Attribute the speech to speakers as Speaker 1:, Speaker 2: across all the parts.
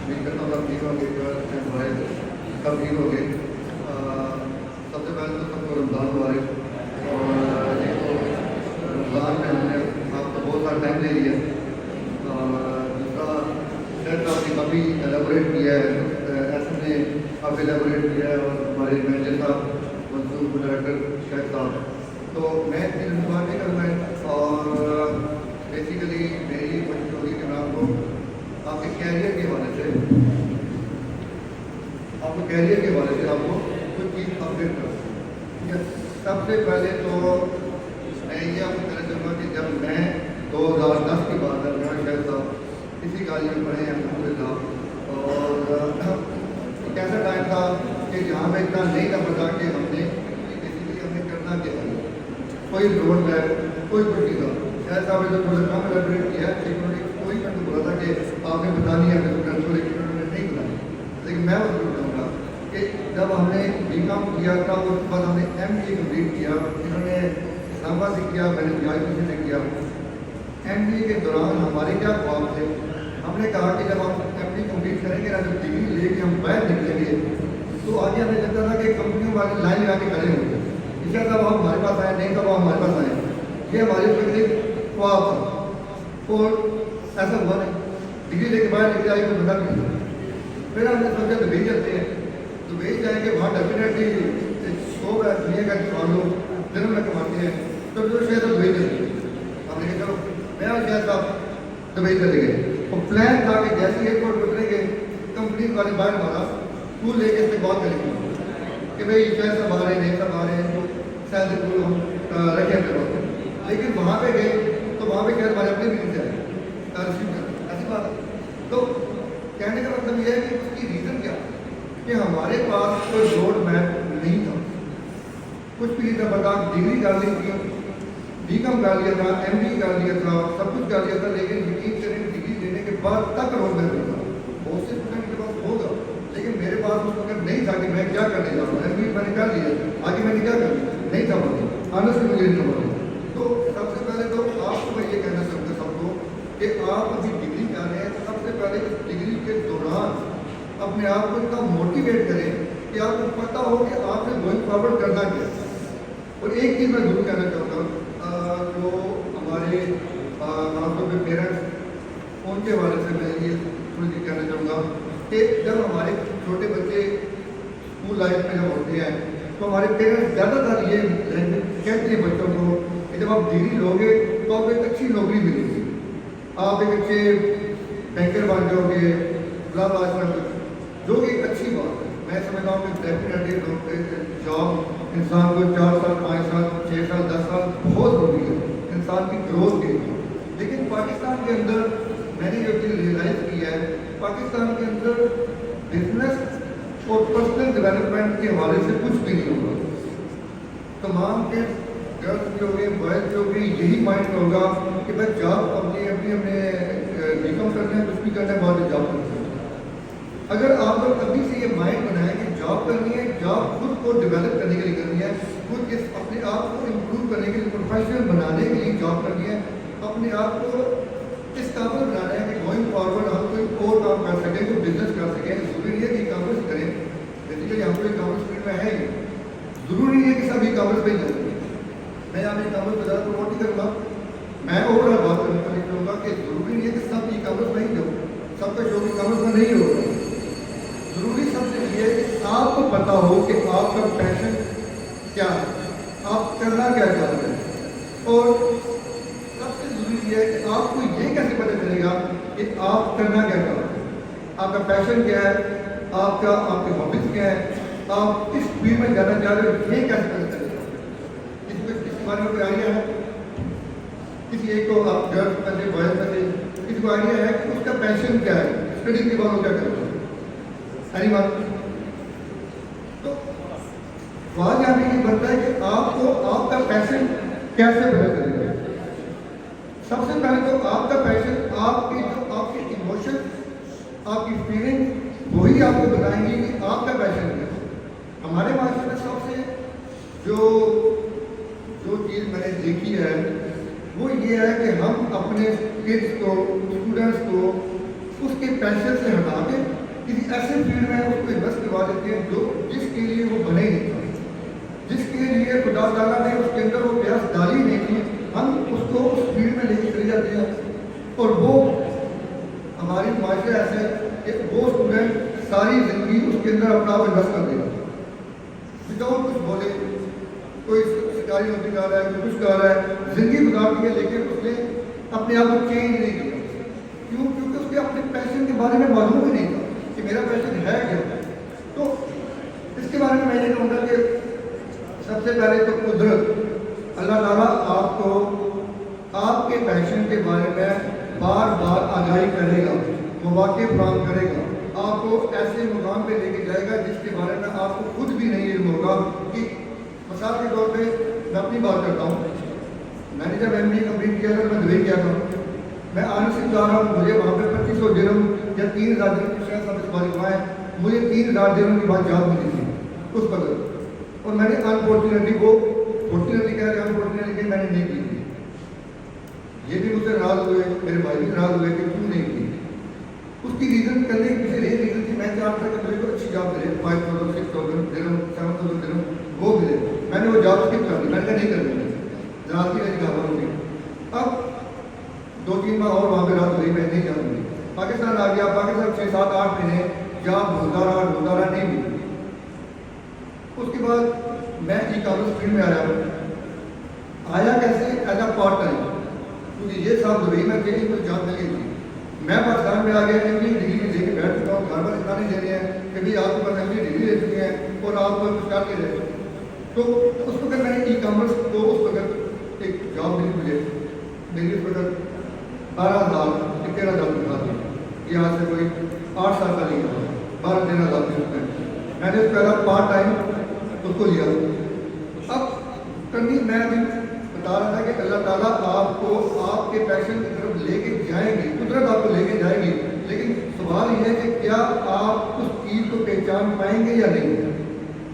Speaker 1: امید کرتا ہوں ٹھیک ہوں گے، ہمارے سب ٹھیک ہوں گے۔ سب سے پہلے تو سب کو رمضان مبارک، اور یہ تو رمضان میں ہم نے آپ کو بہت سارا ٹائم دے لیا، اور دوسرا شہر صاحب نے کافی ایلیبوریٹ کیا ہے، ایسے نے کافی ایلیبوریٹ کیا ہے، اور ہمارے مینیجر صاحب منصور ڈائریکٹر شہر صاحب، تو میں ان بات نہیں کروں گا، اور بیسیکلی میری کوشش ہوگی کہ میں آپ کو آپ کے کیریئر کے حوالے سے کچھ چیز اپڈیٹ کر سکوں۔ سب سے پہلے تو میں یہ آپ کو کہنا چاہوں گا کہ جب میں 2010 کی بات ہے، میرا شہر صاحب اسی کالج میں پڑھے ہیں الحمدللہ، اور ایک ایسا ٹائم تھا کہ جہاں میں اتنا نہیں تھا پتا کہ ہم نے کرنا کیا ہے، کوئی روڈ میپ کوئی کچھ نہیں تھا۔ شہر صاحب نے جو تھوڑا کم ایلیبریٹ کیا ہے، انہوں نے کوئی میں نے بولا تھا کہ آپ نے بتانی ہے لیکن انہوں نے نہیں بتایا، لیکن میں وہ ضرور کہوں گا کہ جب ہم نے بی کام کیا تھا اس کے بعد ہم نے ایم بی اے کمپلیٹ کیا، انہوں نے اسلام آباد سے کیا، میں نے جی سے کیا۔ ایم بی اے کے دوران ہمارے کیا خواب تھے، ہم نے کہا کہ جب ہم ایم بی اے کمپلیٹ کریں گے نا، جب ڈگری لے کے ہم باہر نکلیں گے تو آگے ہمیں لگتا تھا کہ کمپنیوں والے لائن لگا کے کھڑے ہوں گے، اس طرح صاحب آپ ہمارے پاس آئے، نہیں صاحب آپ ہمارے پاس آئے، یہ ہماری فکر خواب تھا، اور ایسا ہوا نہیں۔ ڈگری لے کے باہر نکل آئی کوئی پتا نہیں، پھر ہم نے سوچا دبئی چلتے ہیں، دبئی جائیں گے وہاں ڈیفینیٹلی اسکوپ ہے دنیا کا، کسان لوگ دنوں میں کماتے ہیں، تو جو شاید ہم دبئی چلتے ہیں۔ ہم نے کہا چلو میں اور شاید صاحب دبئی چلے گئے، اور پلان تھا کہ جیسے ایئرپورٹ اتریں گے کمپنی والے باہر ہمارا اسکول لے کے اس سے بات کریں گے کہ بھائی شاید صاحب آ رہے ہیں، نہیں صاحب آ رہے ہیں، تو شاید اسکول ہم رکھیں اپنے وقت۔ لیکن وہاں پہ گئے تو وہاں پہ خیر ہمارے اپنے بھی نہیں جائے ریسیو کر، ایسی بات ہے۔ تو کہنے کا مطلب یہ ہے کہ اس کی ریزن کیا کہ ہمارے پاس کوئی روڈ میپ نہیں تھا، کچھ بھی نہیں تھا، بتا ڈگری کر لی تھی، بی کام کر لیا تھا، ایم بی کر لیا تھا، سب کچھ کر لیا تھا، لیکن یقین کریں ڈگری لینے کے بعد تک روڈ میپ نہیں تھا۔ بہت سے اسٹوڈنٹ کے پاس ہوگا، لیکن میرے پاس اس وقت نہیں تھا کہ میں کیا کرنے جا رہا ہوں۔ ایم بی میں نے کر لیا، آگے میں نے کیا کرنا نہیں تھا، آنےسٹلی مجھے نہیں پتا۔ تو سب سے پہلے تو آپ کو میں یہ کہنا چاہوں گا سب کو کہ آپ ابھی ڈگری کر رہے ہیں، سب سے پہلے اس ڈگری کے دوران اپنے آپ کو اتنا موٹیویٹ کریں کہ آپ کو پتہ ہو کہ آپ نے گوئنگ فارورڈ کرنا کیا ہے۔ اور ایک چیز میں ضرور کہنا چاہوں گا، جو ہمارے خاص طور پہ پیرنٹس، ان کے حوالے سے میں یہ تھوڑی سی کہنا چاہوں گا کہ جب ہمارے چھوٹے بچے اسکول لائف میں جب ہوتے ہیں تو ہمارے پیرنٹس زیادہ تر یہ کہتے ہیں بچوں کو کہ جب آپ ڈگری لو گے تو آپ ایک اچھی نوکری ملے گی، آپ ایک اچھے بینکر بن جاؤ گے، بلا بلا، جو کہ ایک اچھی بات ہے۔ میں سمجھتا ہوں کہ ڈیفینیٹلی جاب انسان کو 4 سال 5 سال 6 سال 10 سال بہت ضروری ہے انسان کی گروتھ کے لیے، لیکن پاکستان کے اندر میں نے جو چیز ریئلائز کی ہے، پاکستان کے اندر بزنس اور پرسنل ڈیولپمنٹ کے حوالے سے کچھ بھی نہیں ہوگا۔ تمام کے گرلس بھی ہوگے، بوائز بھی ہوگے، یہی مائنڈ ہوگا کہ بھائی جاب اپنے بی کام کرنا ہے، کچھ بھی کرنا ہے، بعد میں جاب کرنا ہے۔ اگر آپ لوگ ابھی سے یہ مائنڈ بنائیں کہ جاب کرنی ہے، جاب خود کو ڈیولپ کرنے کے لیے کرنی ہے، خود اپنے آپ کو امپروو کرنے کے لیے، پروفیشنل بنانے کے لیے جاب کرنی ہے، اپنے آپ کو اس قابل بنانا ہے کہ گوئنگ فارورڈ ہم کوئی اور کام کر سکیں، کوئی بزنس کر سکیں۔ ضروری ہے کہ کامرس کریں، بیسیکلی ہم کوئی کامرس فیلڈ میں ہے ہی، ضروری ہے کہ سب ای کامرس پہ ہی جائیں۔ میں آپ ای کامرس کو زیادہ پروموٹ نہیں کروں گا، میں اوور آل بات کرنے چاہوں گا کہ ضروری نہیں ہے کہ سب ای کامرس میں ہی جاؤ، سب کا شوق ای کامرس میں نہیں ہوگا۔ ضروری سب سے یہ ہے کہ آپ کو پتہ ہو کہ آپ کا پیشن کیا ہے، آپ کرنا کیا چاہتے ہیں، اور سب سے ضروری یہ ہے کہ آپ کو یہ کیسے پتہ چلے گا کہ آپ کرنا کیا چاہتے ہیں، آپ کا پیشن کیا ہے، آپ کی ہابیز کیا ہے، آپ کس فیلڈ میں جانا چاہ رہے ہو، یہ کیسے پتہ چلے گا۔ اس کے بارے میں کوئی آئیڈیا ہے؟ کسی ایک کو آپ گرلس میں سے بوائز میں سے کسی کو آئیڈیا ہے کہ اس کا پیشن کیا ہے، اسٹڈی کے بعد وہ کیا کرتا ہے؟ ساری بات تو بات یہاں پہ یہ بنتا ہے کہ آپ کو آپ کا پیشن کیسے پتہ چلے گا۔ سب سے پہلے تو آپ کا پیشن، آپ کے ایموشن، آپ کی فیلنگ وہی آپ کو بتائیں گی کہ آپ کا پیشن کیا ہے۔ ہمارے معاشرے میں سب سے جو چیز میں نے دیکھی ہے وہ یہ ہے کہ ہم اپنے کڈس کو، اسٹوڈنٹس کو اس کے پیشن سے ہٹا کے کسی ایسے فیلڈ میں اس کو انویسٹ کروا دیتے ہیں جو جس کے لیے وہ بنے نہیں تھا، جس کے لیے خدا تعالیٰ نے اس کے اندر وہ پیاس ڈالی نہیں تھی، ہم اس کو اس فیلڈ میں لے کے چلے جاتے ہیں، اور وہ ہماری معاشرہ ایسا ہے کہ وہ اسٹوڈنٹ ساری زندگی اس کے اندر اپنا آپ انویسٹ کر دے گا، وداؤٹ کچھ بولے، کوئی سرکاری نوکری کر رہا ہے، کوئی کچھ کر رہا ہے، زندگی گزار دی ہے، لیکن اس نے اپنے آپ کو چینج نہیں کیا۔ کیوں؟ کیونکہ اس کے اپنے پیشن کے بارے میں معلوم ہی نہیں تھا کہ میرا پیشن ہے کیا۔ تو اس کے بارے میں یہ کہوں گا کہ سب سے پہلے تو قدرت اللہ تعالیٰ آپ کو آپ کے پیشن کے بارے میں بار بار آگاہی کرے گا، مواقع فراہم کرے گا، آپ کو ایسے مقام پہ لے کے جائے گا جس کے بارے میں آپ کو خود بھی نہیں علم ہوگا۔ کہ مثال کے طور پہ میں اپنی بات کرتا ہوں، میں نے جب ایم بی اے کمپلیٹ کیا تھا، میں دبئی کیا تھا، میں آنے سے جا رہا ہوں، مجھے وہاں پہ 2500 درہم یا 3000 درہم کی شاید سب استعمال ہوا ہے، مجھے 3000 درہم کی بات یاد ملی تھی اس وقت، اور میں نے انفارچونیٹلی وہ فارچونیٹلی کہہ رہے انفارچونیٹلی میں نے نہیں کی تھی۔ یہ بھی مجھ سے ناراض ہوئے، میرے بھائی بھی ناراض ہوئے کہ کیوں نہیں کی۔ اس کی ریزن کرنے کی پیچھے یہ ریزن تھی، میں چاہتا تھا کہ مجھے کوئی اچھی جاب ملے، 5000 6000 درہم 7000 درہم وہ ملے، میں نے وہ جاب اسکپ کر دی، میں نے کہا نہیں کرنی، ناراضگی نہیں دکھانا ہوگی۔ اب 2-3 ماہ اور وہاں پہ رات ہوئی، میں نہیں جاؤں گی، پاکستان آ گیا، پاکستان 6-7-8 مہینے جاب ڈھونڈتا رہا نہیں ملی۔ اس کے بعد میں ای کامرس فیلڈ میں آیا کیسے؟ ایز اے پارٹ ٹائم، کیونکہ یہ صاحب دبئی میں تھے، ان کو جاب مل گئی تھی، میں پاکستان میں آ گیا، ایم بی اے ڈگری لے کے بیٹھ چکا ہوں، گھر پر اتنا نہیں دے رہے ہیں کہ بھائی آپ کے پاس ایم بی اے ڈگری لے چکے ہیں اور آپ کچھ کر کے رہے۔ تو اس وقت میں نے ای کامرس کو اس وقت ایک جاب ملی مجھے، میری اس وقت 12,000 کہ 13,000 کی بات ہے، یہ آج سے کوئی 8 سال پہلے کی 12-13,000 کی میں نے اس پہلا پارٹ ٹائم اس کو لیا۔ اب کرنی میں ابھی بتا رہا تھا کہ اللہ تعالیٰ آپ کو آپ کے پیشن کی طرف لے کے جائیں گے، قدرت آپ کو لے کے جائے گی، لیکن سوال یہ ہے کہ کیا آپ اس چیز کو پہچان پائیں گے یا نہیں۔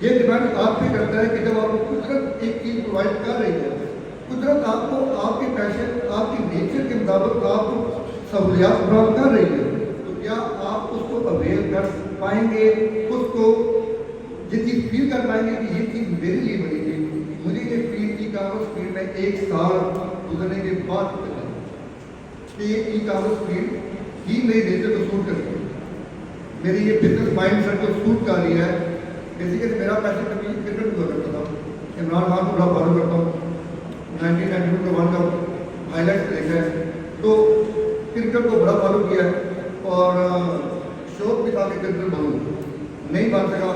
Speaker 1: یہ ڈیپینڈ آپ پہ کرتا ہے کہ جب آپ کو قدرت ایک چیز پرووائڈ کر رہی ہے، قدرت آپ کو آپ کے پیشن، آپ کے نیچر کے مطابق آپ کو سہولیات فراہم کر رہی ہے، تو کیا آپ اس کو اویل کر پائیں گے، اس کو یہ چیز فیل کر پائیں گے کہ یہ چیز میرے لیے بنی تھی۔ مجھے یہ فیلڈ ای کامرس فیلڈ میں 1 سال گزرنے کے بعد پتا کہ یہ ای کامرس فیلڈ ہی میری نیچر کو سوٹ کرتی ہے، میری یہ بزنس مائنڈ سیٹ کو سوٹ کر رہی ہے۔ بیسیکلی میرا پیشن کبھی کرکٹ ہوا کرتا تھا، عمران خان کو بڑا فالو کرتا ہوں، 1992 کا ورلڈ کپ ہائی لائٹس دیکھا ہے، تو کرکٹ کو بڑا فالو کیا ہے، اور شوق بھی تھا کہ کرکٹر بنوں، نہیں بن سکا،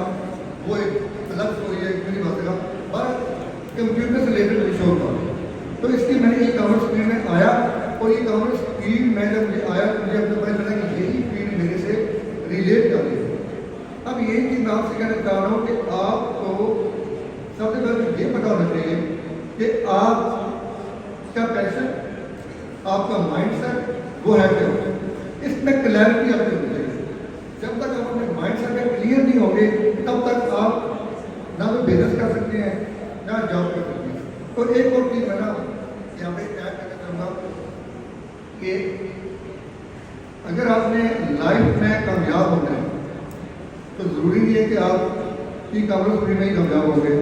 Speaker 1: وہ ایک الگ اسٹوری ہے، کیوں نہیں بن سکا، پر کمپیوٹر سے ریلیٹڈ مجھے شوق تھا، تو اس لیے میں نے ای کامرس فیلڈ میں آیا، اور ای کامرس فیلڈ میں جب مجھے آیا تو مجھے اپنے پتہ چلا کہ یہی فیلڈ میرے سے ریلیٹ کر رہی ہے۔ اب یہ چیز میں آپ سے کہنا چاہ رہا ہوں کہ آپ کو سب سے پہلے یہ پتا ہونا چاہیے کہ آپ کا پیشن، آپ کا مائنڈ سیٹ وہ ہے کیا، اس میں کلیئرٹی آپ کو ہونی چاہیے۔ جب تک آپ اپنے مائنڈ سیٹ میں کلیئر نہیں ہوں گے تب تک آپ نہ تو بزنس کر سکتے ہیں نہ جاب کر سکتے ہیں۔ تو ایک اور چیز میں نا یہاں پہ ایڈ کرنا چاہوں گا کہ اگر آپ نے لائف میں کامیاب ہونا ہے تو ضروری نہیں ہے کہ آپ ای کامرس فیلڈ میں ہی کامیاب ہوں گے،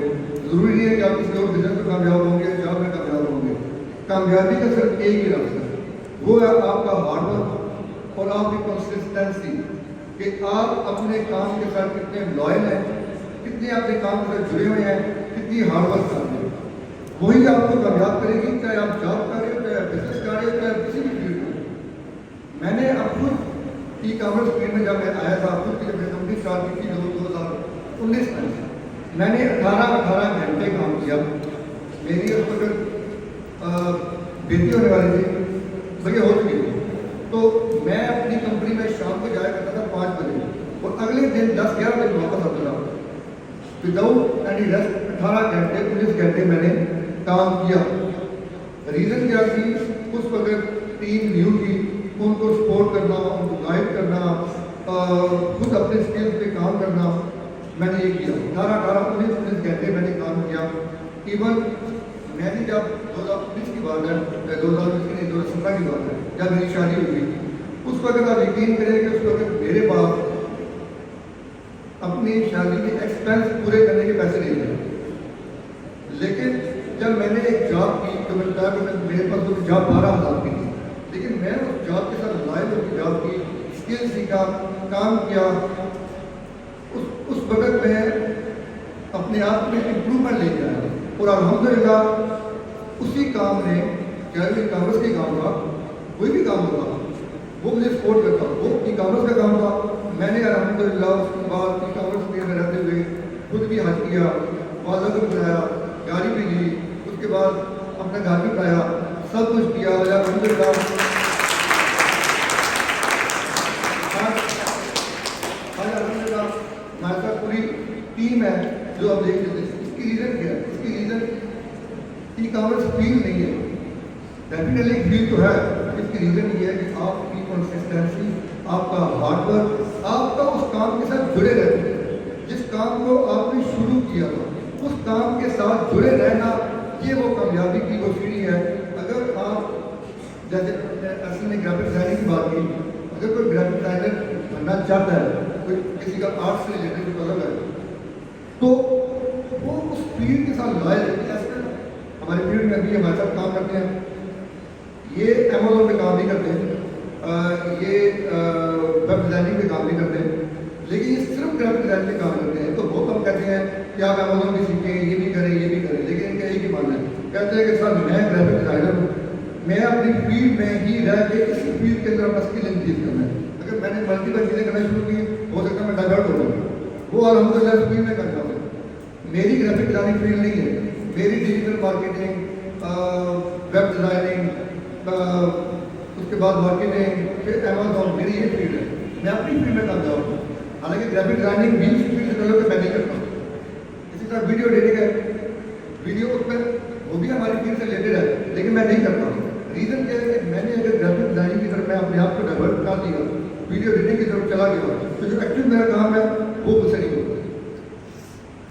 Speaker 1: ضروری نہیں ہے کہ آپ کسی اور بزنس میں کامیاب ہوں گے، جاب میں کامیاب ہوں گے۔ کامیابی کا صرف ایک ہی راستہ ہے، وہ ہے آپ کا ہارڈ ورک اور آپ کی کنسسٹنسی، کہ آپ اپنے کام کے ساتھ کتنے لائل ہیں، کتنے اپنے کام کے ساتھ جڑے ہوئے ہیں، کتنی ہارڈ ورک کرتے ہیں، وہی آپ کو کامیاب کرے گی، چاہے آپ جاب کر رہے ہو، چاہے بزنس کر رہے ہو، چاہے کسی بھی فیلڈ میں۔ میں نے اب خود ای کامرس فیلڈ میں جب میں آیا تھا، خود کی جب میں کمپنی اسٹارٹ کی تھی 2019 میں نے 18 گھنٹے کام کیا۔ میری اس وقت بیٹی ہونے والی تھی، بھیا ہو چکی تھی، تو میں اپنی کمپنی میں شام کو جایا کرتا تھا 5 بجے، اور اگلے دن 10-11 بجے واپس آتا تھا وداؤٹ اینی ریسٹ۔ 18 گھنٹے 19 گھنٹے میں نے کام کیا۔ ریزن کیا تھی؟ اس وقت ٹیم نیو تھی، ان کو سپورٹ کرنا، ان کو گائڈ کرنا، خود اپنے اسکلز پہ کام کرنا، میں نے یہ کیا۔ 18-19 گھنٹے میں نے کام کیا۔ ایون میں نے جب 2019 کی بات ہے، 2017 کی بات ہے، جب میری شادی ہوئی، اس وقت آپ یقین کریں کہ اس وقت میرے پاس اپنی شادی کے ایکسپینس پورے کرنے کے پیسے نہیں تھے، لیکن جب میں نے ایک جاب کی تو میں بتایا کہ میرے پاس وہ جاب 12,000 کی تھی، لیکن میں اس جاب کے ساتھ لائف کی جاب کی اسکل سیکھا، کام کیا، اس وقت میں اپنے آپ میں امپرومنٹ لے کے آیا اور الحمدللہ اسی کام نے، چاہے وہ کامرس کے کام کا کوئی بھی کام ہوگا وہ مجھے سپورٹ کرتا، وہ ای کامرس کا کام تھا، میں نے الحمدللہ اس کے بعد ای کامرس میں رہتے ہوئے خود بھی حج کیا، والدہ کو بنایا، گاڑی بھی لی، اس کے بعد اپنا گھر بھی بنایا، سب کچھ کیا الحمدللہ۔ الحمدللہ ہمارے ساتھ پوری ٹیم ہے جو آپ دیکھ لیتے ہیں۔ اس کی ریزن کیا ہے؟ اس کی ریزن ای کامرس فیلڈ نہیں ہے، ڈیفینیٹلی فیلڈ تو ہے، اس کی ریزن یہ ہے کہ آپ کی کنسسٹنسی، آپ کا ہارڈ ورک، آپ کا اس کام کے ساتھ جڑے رہتے ہیں، جس کام کو آپ نے شروع کیا تھا اس کام کے ساتھ جڑے رہنا، یہ وہ کامیابی کی وہ سیڑھی ہے۔ اگر آپ جیسے اصل نے گرافک ڈیزائننگ کی بات کی، اگر کوئی گرافک ڈیزائنر بننا چاہتا ہے، کوئی کسی کا آرٹ سے ریلیٹڈ الگ ہے، تو وہ اس فیلڈ کے ساتھ لائل ہے۔ ایسے ہمارے فیلڈ میں ابھی ہمارے ساتھ کام کرتے ہیں، یہ امیزون پہ کام نہیں کرتے ہیں، یہ ویب ڈیزائننگ پہ کام نہیں کرتے ہیں، لیکن یہ صرف گرافک ڈیزائننگ پہ کام کرتے ہیں۔ تو بہت ہم کہتے ہیں کہ آپ امیزون بھی سیکھیں، یہ بھی کریں، یہ بھی کریں، لیکن ان کا ایک ہی ماننا ہے، کہتے ہیں کہ سر میں گرافک ڈیزائنر ہوں، میں اپنی فیلڈ میں ہی رہ کے اس فیلڈ کے اندر اپنا اسکل انکریز کرنا ہے۔ اگر میں نے ملٹیپل چیزیں کرنا شروع کی، ہو سکتا ہے میں ڈائیورٹ ہو جاؤں، وہ الحمدللہ اس فیلڈ میں کر جاؤں۔ میری گرافک ڈیزائننگ فیلڈ نہیں ہے، میری ڈیجیٹل مارکیٹنگ، ویب ڈیزائننگ، اس کے بعد مارکیٹنگ، پھر امیزون، میری یہ فیلڈ ہے، میں اپنی فیلڈ میں کامیاب ہوں۔ حالانکہ گرافک ڈیزائننگ بھی اس فیلڈ سے تعلق میں نہیں کرتا ہوں۔ اسی طرح ویڈیو ایڈیٹنگ ہے، ویڈیو اس میں وہ بھی ہماری فیلڈ سے ریلیٹڈ ہے، لیکن میں نہیں کرتا ہوں۔ ریزن کیا ہے کہ میں نے اگر گرافک ڈیزائننگ کی طرف میں اپنے آپ کو ڈائیورٹ کر دیا، ویڈیو ایڈیٹنگ کی طرف چلا گیا، تو جو ایکچوئل میرا کام ہے وہ مجھ سے نہیں ہوتا۔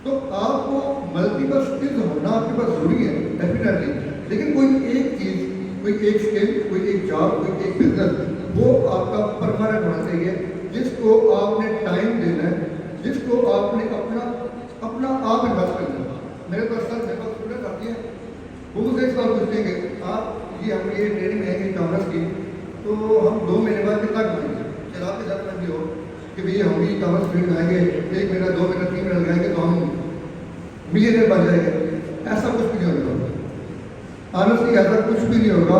Speaker 1: تو آپ کو ملٹیپل اسکلز ہونا آپ کے پاس ضروری ہے ڈیفینیٹلی، لیکن کوئی ایک چیز، کوئی ایک اسکل، کوئی ایک جاب، کوئی ایک بزنس، وہ آپ کا پرماننٹ ہونا چاہیے، جس کو آپ نے ٹائم دینا ہے، جس کو آپ نے اپنا آپ انویسٹ کرنا ہے۔ میرے پاس اسٹوڈنٹ آتی ہیں، وہ مجھ سے ایک سوال پوچھتے ہیں کہ آپ جی ہم یہ ٹریننگ ہے کہ کامرس کی، تو ہم 2 مہینے بعد کتنا کمائیں گے؟ چل آپ کے ساتھ میں بھی ہو کہ بھئی ہم بھی کامرس فیلڈ میں آئیں گے، 1 مہینہ 2 مہینہ 3 مہینہ لگائیں گے تو ہم ملینئر بن جائیں گے۔ ایسا کچھ بھی نہیں ہوگا، آنیسٹلی ایسا کچھ بھی نہیں ہوگا۔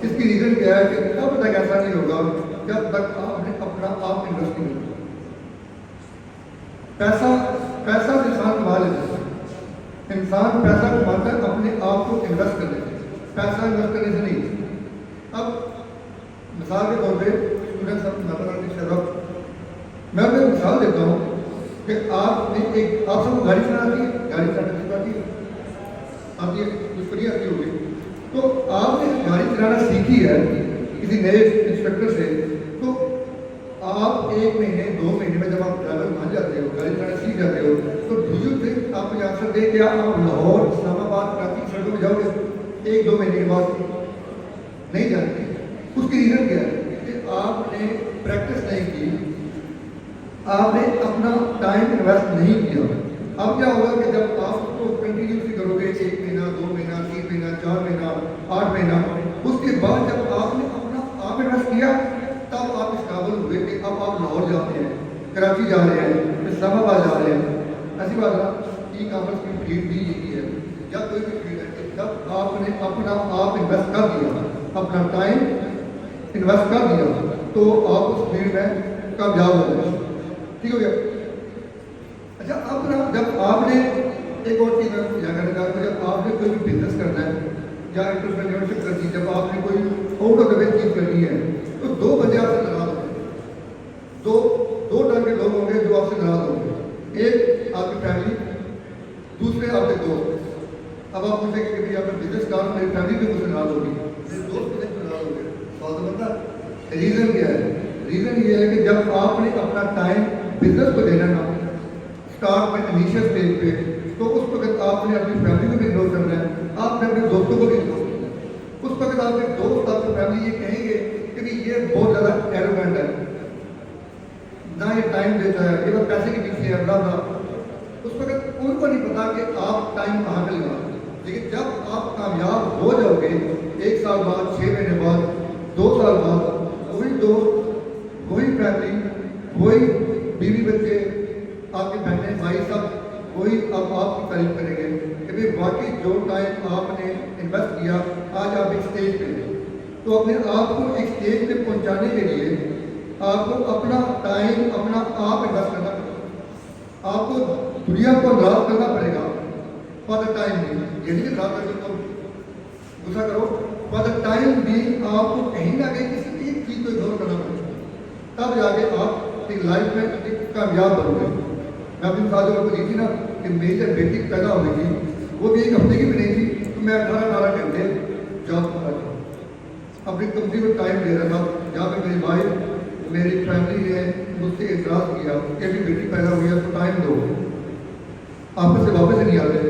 Speaker 1: اس کی ریزن کیا ہے کہ کب تک ایسا نہیں ہوگا جب تک آپ نے اپنا آپ انویسٹ نہیں کرنا۔ پیسہ انسان کما لیتا ہے، انسان پیسہ کماتا ہے اپنے آپ کو انویسٹ کرنے سے، پیسہ انویسٹ کرنے سے نہیں۔ اب مثال کے طور پہ اسٹوڈنٹ صاحب میں آپ کو ایک مثال دیتا ہوں کہ آپ نے آپ سب کو گاڑی چلانا آتی ہے، گاڑی چلانا آتی ہے، کچھ نہیں آتی ہوگی، تو آپ نے گاڑی چلانا سیکھی ہے کسی نئے انسٹرکٹر سے، تو آپ 1 مہینے 2 مہینے میں جب آپ ڈرائیور بن جاتے ہو، گاڑی چلانا سیکھ جاتے ہو، تو آپ مجھے آنسر دیں کیا آپ لاہور، اسلام آباد، کراچی کی سڑکوں میں جاؤ گے 1-2 مہینے کے بعد؟ نہیں جانتے۔ اس کی ریزن کیا ہے کہ آپ نے پریکٹس نہیں کی، آپ نے اپنا ٹائم انویسٹ نہیں کیا۔ اب کیا ہوگا کہ جب آپ اس کو کنٹینیوسلی کرو گے 1 مہینہ 2 مہینہ 3 مہینہ 4 مہینہ 8 مہینہ، اس کے بعد جب آپ نے اپنا آپ انویسٹ کیا، تب آپ اس قابل ہوئے کہ اب آپ لاہور جاتے ہیں، کراچی جا رہے ہیں، اسلام آباد جا رہے ہیں۔ ایسی بات ہے، ای کامرس کی فیلڈ بھی یہی ہے یا کوئی بھی فیلڈ ہے کہ جب آپ نے اپنا آپ انویسٹ کر دیا، اپنا ٹائم انویسٹ کر دیا، تو آپ اس فیلڈ میں کامیاب ہو جائیں۔ ٹھیک ہو گیا؟ اچھا، اب جب آپ نے ایک اور چیز میں کیا کرنا چاہتا ہوں، جب آپ نے کوئی بھی بزنس کرنا ہے یا انٹرپرینیورشپ کرنی ہے، جب آپ نے کوئی آؤٹ آف دا وے چیز کرنی ہے، تو 2 بندے آپ سے ناراض ہوں گے، دو ٹائپ کے لوگ ہوں گے جو آپ سے ناراض ہوں گے۔ ایک آپ کی فیملی، دوسرے آپ کے دوست۔ اب آپ پوچھیں گے کہ آپ کا بزنس کام، میری فیملی بھی مجھ سے ناراض ہوگی، میرے دوست مجھ سے ناراض ہوں گے۔ سوال بنتا ریزن کیا ہے؟ ریزن یہ ہے کہ جب آپ نے اپنا ٹائم بزنس کو دینا نا اسٹارٹ میں انیشیل اسٹیج پہ، تو اس وقت آپ نے اپنی فیملی کو بھی انکلوڈ کرنا ہے، آپ نے اپنے دوستوں کو بھی انکلوڈ کرنا ہے۔ اس وقت آپ کے دوست، آپ کی فیملی یہ کہیں گے کہ یہ بہت زیادہ ایروگنٹ ہے، نہ یہ ٹائم دیتا ہے، یہ بس پیسے کے پیچھے ہے، بلا بلا، اس وقت ان کو نہیں پتا کہ آپ ٹائم کہاں پہ لگا۔ لیکن جب آپ کامیاب ہو جاؤ گے، 1 سال بعد، 6 مہینے بعد، 2 سال بعد، وہی دوست، وہی فیملی، وہی بیوی بچے، آپ کے بہنیں بھائی سب وہی اب آپ کی تعریف کریں گے کہ بھائی واقعی جو ٹائم آپ نے انویسٹ کیا، آج آپ ایک اسٹیج پہ ہیں۔ تو اپنے آپ کو ایک اسٹیج پہ پہنچانے کے لیے آپ کو اپنا ٹائم، اپنا آپ انویسٹ کرنا پڑے گا۔ آپ کو دنیا کو راز کرنا پڑے گا فار دا ٹائم بھی، یہ نہیں کہ راز کر کے تو غصہ کرو، فار دا ٹائم بھی آپ کو کہیں نہ کہیں کسی ایک چیز کو اگنور کرنا پڑے گا، تب جا کے آپ ایک لائف میں ایک کامیاب بنو گے۔ میں اپنی مثال کو دی تھی نا کہ میری جب بیٹی پیدا ہوئی تھی، وہ بھی 1 ہفتے کی بھی نہیں تھی، تو میں 18 گھنٹے جاب کر رہا تھا، اپنی کمپنی کو ٹائم دے رہا تھا، جہاں پہ میری وائف، میری فیملی نے مجھ سے اعتراض کیا کہ ابھی بیٹی پیدا ہوئی ہے تو ٹائم دو، آپ سے واپس نہیں آتے۔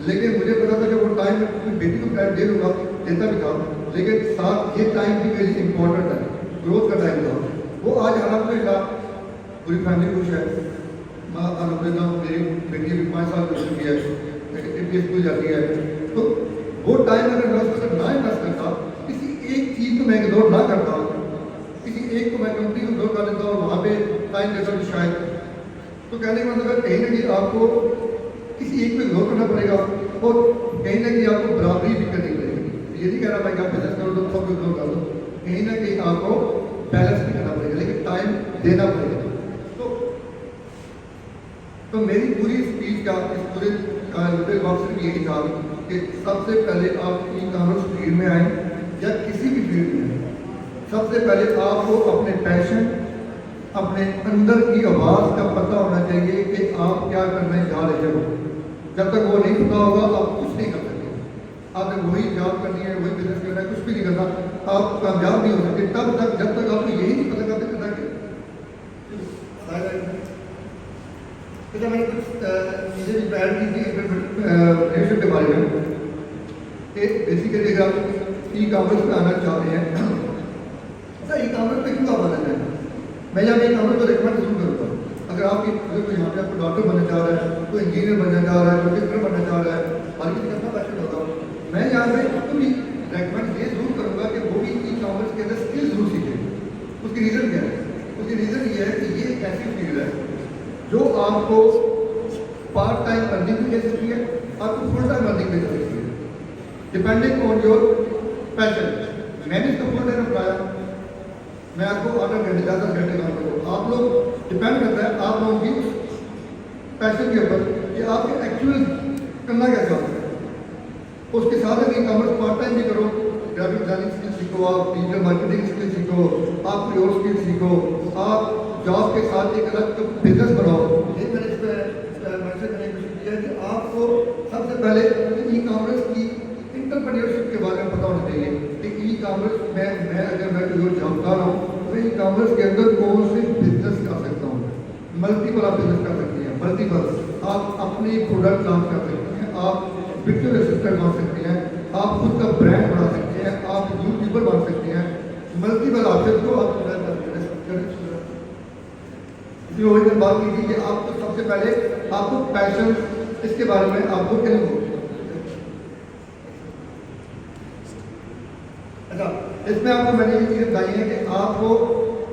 Speaker 1: لیکن مجھے پتا تھا کہ وہ ٹائم میں اپنی بیٹی کو ٹائم دے لوں گا، دیتا بھی تھا، لیکن ساتھ یہ ٹائم بھی میری امپورٹنٹ ہے، گروتھ کا ٹائم تھا۔ وہ آج الحمدللہ پوری فیملی خوش ہے، الحمدللہ میری بیٹی ابھی 5 سال کی چکی ہے، اسکول جاتی ہے۔ تو وہ ٹائم اگر میں اس پر نہ انویسٹ کرتا، کسی ایک چیز کو میں اگنور نہ کرتا، کسی ایک کو میں کمپنی کو اگنور کر دیتا اور وہاں پہ ٹائم دیتا تو شاید، تو کہنے کا مطلب کہیں نہ کہیں آپ کو کسی ایک کو اگنور کرنا پڑے گا اور کہیں نہ کہیں آپ کو برابری بھی کرنی پڑے گی۔ یہ نہیں کہہ رہا بھائی کہ آپ بزنس کرو تو سب کو اگنور کر دو، کہیں نہ کہیں آپ کو بیلنس بھی کرنا پڑے گا، لیکن ٹائم دینا پڑے گا۔ تو میری پوری اسپیچ کا اس پورے لبل باکس میں یہی تھا کہ سب سے پہلے آپ ای کامرس فیلڈ میں آئیں یا کسی بھی فیلڈ میں آئیں، سب سے پہلے آپ کو اپنے پیشن، اپنے اندر کی آواز کا پتہ ہونا چاہیے کہ آپ کیا کرنے جا رہے ہو۔ جب تک وہ نہیں پتا ہوگا آپ کچھ نہیں کر سکتے۔ آپ نے وہی جاب کرنی ہے، وہی بزنس کرنا ہے، کچھ بھی نہیں کرنا، آپ کامیاب نہیں ہو سکتے تب تک جب تک آپ کو یہی نہیں پتا کرتے کرنا کہ میں نے کچھ چیزیں بھی بیان کی تھی لیڈرشپ کے بارے میں کہ بیسیکلی اگر آپ ای کامرس پہ آنا چاہ رہے ہیں، ای کامرس پہ کیوں آپ آنا چاہیں؟ میں یہاں ای کامرس کو ریکمینڈ ضرور کروں گا۔ اگر آپ کی یہاں پہ آپ کو ڈاکٹر بننا چاہ رہا ہے، کوئی انجینئر بننا چاہ رہا ہے، کوئی ڈاکٹر بننا چاہ رہا ہے، ہر کسی کا اپنا پیشن ہوتا ہے، میں یہاں پہ آپ کو بھی ریکمینڈ یہ ضرور کروں گا کہ وہ بھی ای کامرس کے اندر اسکل ضرور سیکھیں۔ اس کی ریزن کیا ہے؟ اس کی ریزن یہ ہے کہ یہ ایک ایسی فیلڈ ہے جو آپ کو پارٹ ٹائم ارننگ بھی دے سکتی ہے، آپ کو فل ٹائم ارننگ بھی دے سکتی ہے، ڈپینڈنگ آن یور پیشن۔ میں نے اس کو فل ٹائم اپنایا، میں آپ کو 8 گھنٹے 10 گھنٹے کام کروں، آپ لوگ ڈپینڈ کرتا ہے آپ لوگوں کی پیشن کے اوپر کہ آپ کے ایکچوئل کرنا کیا چاہتے ہیں۔ اس کے ساتھ اگر کامرس پارٹ ٹائم بھی کرو، گرافک ڈیزائننگ اسکل سیکھو، آپ ڈیجیٹل مارکیٹنگ اسکل سیکھو، آپ کوئی اور اسکل سیکھو، آپ جاب کے ساتھ ایک الگ بزنس بناؤ۔ یہ میں نے اس پہ مینشن کرنے کی کوشش کی ہے کہ آپ کو سب سے پہلے ای کامرس کی انٹرپرینیورشپ کے بارے میں پتہ ہونا چاہیے کہ ای کامرس میں اگر میں کوئی اور جاب کر رہا ہوں تو ای کامرس کے اندر کون سے بزنس کر سکتا ہوں۔ ملٹیپل آپ بزنس کر سکتے ہیں، ملٹیپل آپ اپنی پروڈکٹ لانچ کر سکتے ہیں، آپ ورچوئل اسسٹنٹ بن سکتے ہیں، آپ خود کا برانڈ بنا سکتے ہیں، آپ یوٹیوبر بن سکتے ہیں، ملٹیپل آپشن کو آپ اس لیے وہی بات کی تھی کہ آپ کو سب سے پہلے آپ کو پیشن اس کے بارے میں آپ کو علم ہو۔ اچھا، اس میں آپ کو میں نے یہ چیزیں بتائی ہیں کہ آپ کو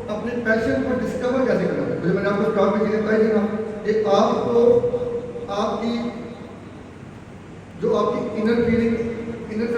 Speaker 1: اپنے پیشن کو ڈسکور کیسے کرنا ہے۔ مجھے میں نے آپ کو اسٹارٹ میں چیزیں بتائی تھی نا کہ آپ کو آپ کی جو آپ کی انر فیلنگ، انر